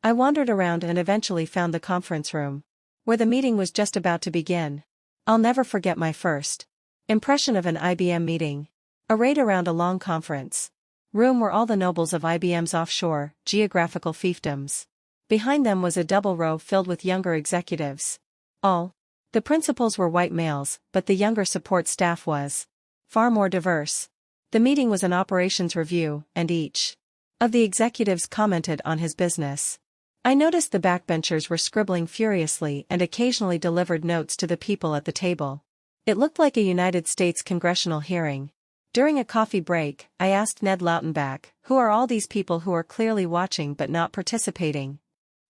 I wandered around and eventually found the conference room, where the meeting was just about to begin. I'll never forget my first impression of an IBM meeting. Arrayed around a long conference room were all the nobles of IBM's offshore, geographical fiefdoms. Behind them was a double row filled with younger executives. All the principals were white males, but the younger support staff was far more diverse. The meeting was an operations review, and each of the executives commented on his business. I noticed the backbenchers were scribbling furiously and occasionally delivered notes to the people at the table. It looked like a United States congressional hearing. During a coffee break, I asked Ned Lautenbach, "Who are all these people who are clearly watching but not participating?"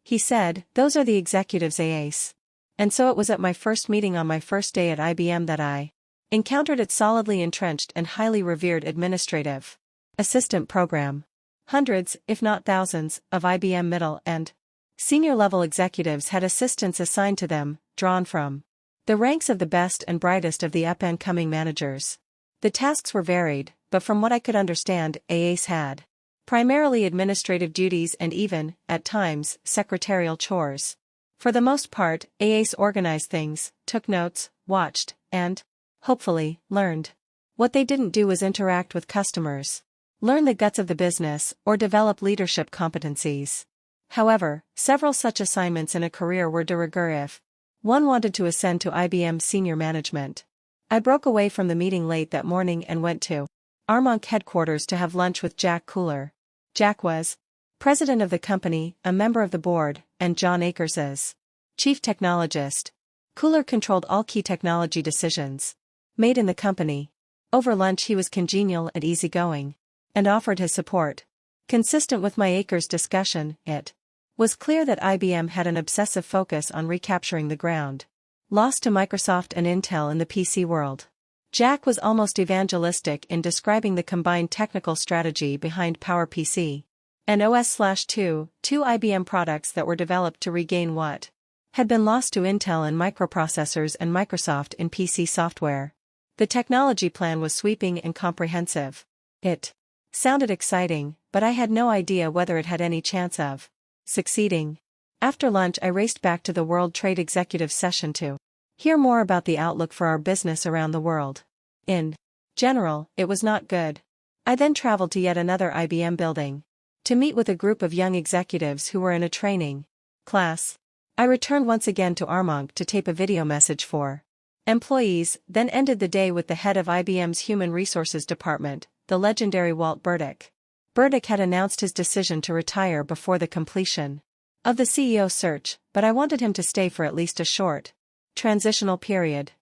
He said, "Those are the executives AACE." And so it was at my first meeting on my first day at IBM that I encountered its solidly entrenched and highly revered administrative assistant program. Hundreds, if not thousands, of IBM middle and senior-level executives had assistants assigned to them, drawn from the ranks of the best and brightest of the up-and-coming managers. The tasks were varied, but from what I could understand, AACE had primarily administrative duties and even, at times, secretarial chores. For the most part, AACE organized things, took notes, watched, and, hopefully, learned. What they didn't do was interact with customers, learn the guts of the business, or develop leadership competencies. However, several such assignments in a career were de rigueur if one wanted to ascend to IBM senior management. I broke away from the meeting late that morning and went to Armonk headquarters to have lunch with Jack Cooler. Jack was president of the company, a member of the board, and John Akers's chief technologist. Cooler controlled all key technology decisions made in the company. Over lunch he was congenial and easygoing, and offered his support. Consistent with my Akers discussion, it was clear that IBM had an obsessive focus on recapturing the ground lost to Microsoft and Intel in the PC world. Jack was almost evangelistic in describing the combined technical strategy behind PowerPC and OS/2, two IBM products that were developed to regain what had been lost to Intel in microprocessors and Microsoft in PC software. The technology plan was sweeping and comprehensive. It sounded exciting, but I had no idea whether it had any chance of succeeding. After lunch I raced back to the World Trade Executive session to hear more about the outlook for our business around the world. In general, it was not good. I then traveled to yet another IBM building to meet with a group of young executives who were in a training class. I returned once again to Armonk to tape a video message for employees, then ended the day with the head of IBM's Human Resources Department, the legendary Walt Burdick. Burdick had announced his decision to retire before the completion of the CEO search, but I wanted him to stay for at least a short transitional period.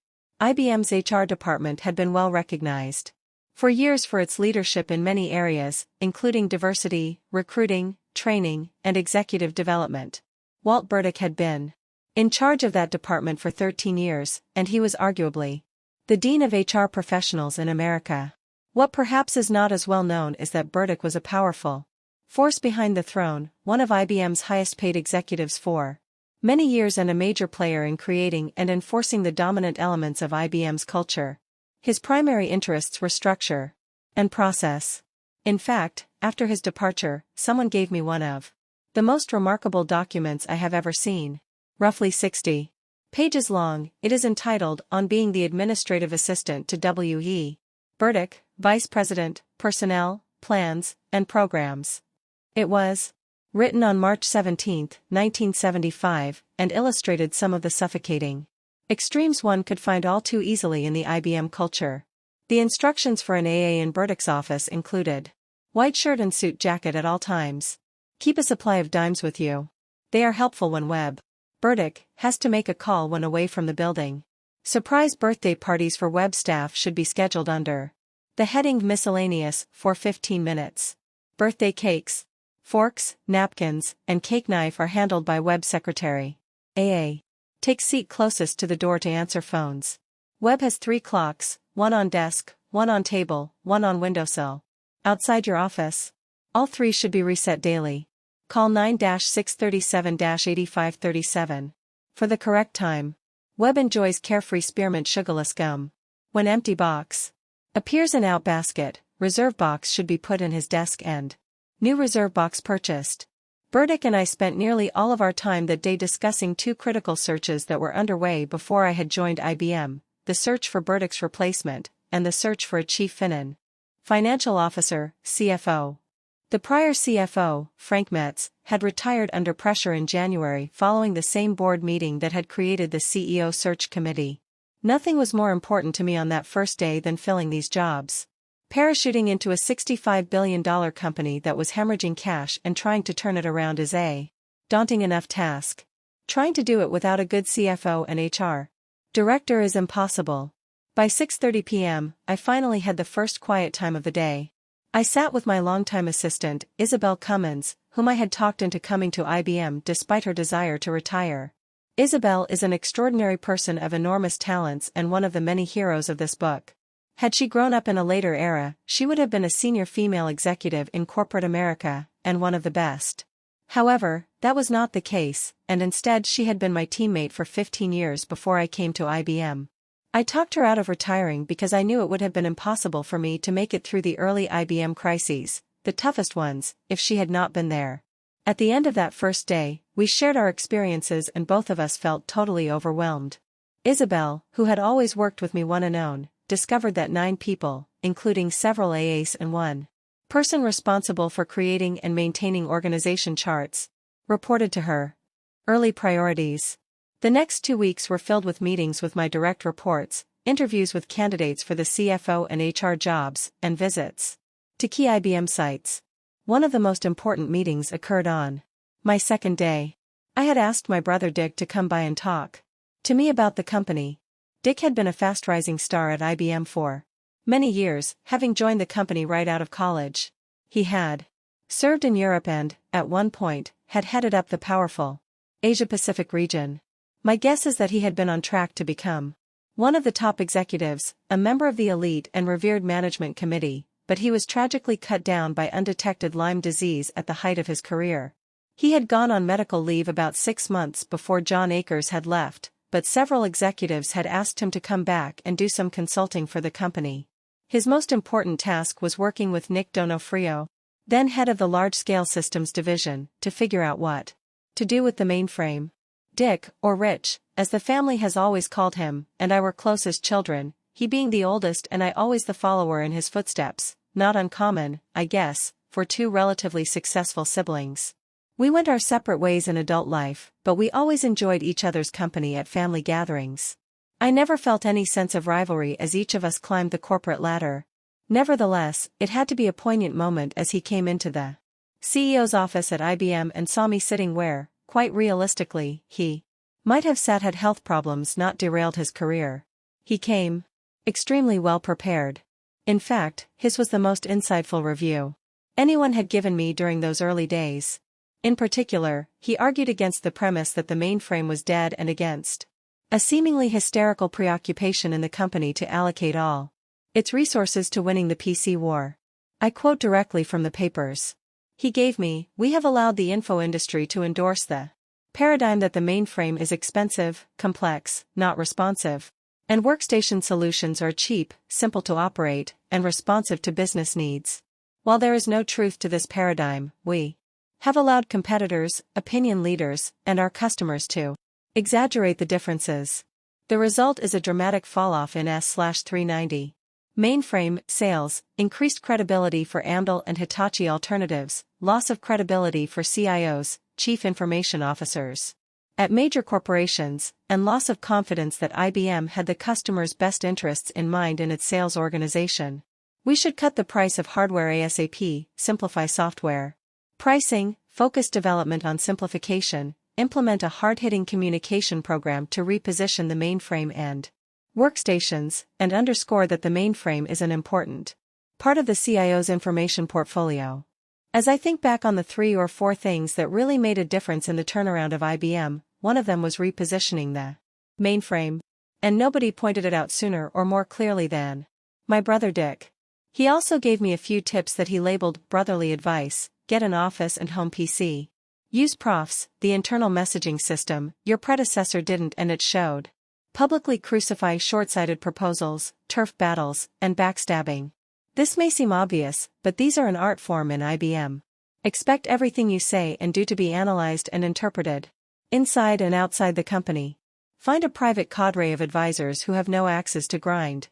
IBM's HR department had been well recognized for years for its leadership in many areas, including diversity, recruiting, training, and executive development. Walt Burdick had been in charge of that department for 13 years, and he was arguably the dean of HR professionals in America. What perhaps is not as well known is that Burdick was a powerful force behind the throne, one of IBM's highest-paid executives for many years and a major player in creating and enforcing the dominant elements of IBM's culture. His primary interests were structure and process. In fact, after his departure, someone gave me one of the most remarkable documents I have ever seen. Roughly 60 pages long, it is entitled On Being the Administrative Assistant to W.E. Burdick, Vice President, Personnel, Plans, and Programs. It was written on March 17, 1975, and illustrated some of the suffocating extremes one could find all too easily in the IBM culture. The instructions for an AA in Burdick's office included white shirt and suit jacket at all times. Keep a supply of dimes with you. They are helpful when Web. Burdick has to make a call when away from the building. Surprise birthday parties for Web staff should be scheduled under the heading Miscellaneous for 15 minutes. Birthday cakes, forks, napkins, and cake knife are handled by Web secretary. AA takes seat closest to the door to answer phones. Web has 3 clocks, one on desk, one on table, one on windowsill. Outside your office, all 3 should be reset daily. Call 9-637-8537 for the correct time. Web enjoys carefree spearmint sugarless gum. When empty box appears in out basket, reserve box should be put in his desk and new reserve box purchased. Burdick and I spent nearly all of our time that day discussing two critical searches that were underway before I had joined IBM, the search for Burdick's replacement, and the search for a chief financial officer, CFO. The prior CFO, Frank Metz, had retired under pressure in January following the same board meeting that had created the CEO search committee. Nothing was more important to me on that first day than filling these jobs. Parachuting into a $65 billion company that was hemorrhaging cash and trying to turn it around is a daunting enough task. Trying to do it without a good CFO and HR director is impossible. By 6:30 p.m., I finally had the first quiet time of the day. I sat with my longtime assistant, Isabel Cummins, whom I had talked into coming to IBM despite her desire to retire. Isabel is an extraordinary person of enormous talents and one of the many heroes of this book. Had she grown up in a later era, she would have been a senior female executive in corporate America, and one of the best. However, that was not the case, and instead she had been my teammate for 15 years before I came to IBM. I talked her out of retiring because I knew it would have been impossible for me to make it through the early IBM crises, the toughest ones, if she had not been there. At the end of that first day, we shared our experiences and both of us felt totally overwhelmed. Isabel, who had always worked with me one and own, discovered that 9 people, including several AAs and one person responsible for creating and maintaining organization charts, reported to her. Early priorities. The next 2 weeks were filled with meetings with my direct reports, interviews with candidates for the CFO and HR jobs, and visits to key IBM sites. One of the most important meetings occurred on my second day. I had asked my brother Dick to come by and talk to me about the company. Dick had been a fast-rising star at IBM for many years, having joined the company right out of college. He had served in Europe and, at one point, had headed up the powerful Asia-Pacific region. My guess is that he had been on track to become one of the top executives, a member of the elite and revered management committee, but he was tragically cut down by undetected Lyme disease at the height of his career. He had gone on medical leave about 6 months before John Akers had left, but several executives had asked him to come back and do some consulting for the company. His most important task was working with Nick Donofrio, then head of the large-scale systems division, to figure out what to do with the mainframe. Dick, or Rich, as the family has always called him, and I were close as children, he being the oldest and I always the follower in his footsteps, not uncommon, I guess, for 2 relatively successful siblings. We went our separate ways in adult life, but we always enjoyed each other's company at family gatherings. I never felt any sense of rivalry as each of us climbed the corporate ladder. Nevertheless, it had to be a poignant moment as he came into the CEO's office at IBM and saw me sitting where, quite realistically, he might have sat had health problems not derailed his career. He came extremely well prepared. In fact, his was the most insightful review anyone had given me during those early days. In particular, he argued against the premise that the mainframe was dead and against a seemingly hysterical preoccupation in the company to allocate all its resources to winning the PC war. I quote directly from the papers he gave me, "We have allowed the info industry to endorse the paradigm that the mainframe is expensive, complex, not responsive, and workstation solutions are cheap, simple to operate, and responsive to business needs. While there is no truth to this paradigm, we have allowed competitors, opinion leaders, and our customers to exaggerate the differences. The result is a dramatic falloff in S/390 mainframe sales, increased credibility for Amdahl and Hitachi alternatives, loss of credibility for CIOs, chief information officers at major corporations, and loss of confidence that IBM had the customer's best interests in mind in its sales organization. We should cut the price of hardware ASAP, simplify software pricing, focus development on simplification, implement a hard-hitting communication program to reposition the mainframe and workstations, and underscore that the mainframe is an important part of the CIO's information portfolio. As I think back on the 3 or 4 things that really made a difference in the turnaround of IBM, one of them was repositioning the mainframe. And nobody pointed it out sooner or more clearly than my brother Dick. He also gave me a few tips that he labeled brotherly advice: get an office and home PC. Use Profs, the internal messaging system, your predecessor didn't and it showed. Publicly crucify short-sighted proposals, turf battles, and backstabbing. This may seem obvious, but these are an art form in IBM. Expect everything you say and do to be analyzed and interpreted. Inside and outside the company. Find a private cadre of advisors who have no axes to grind.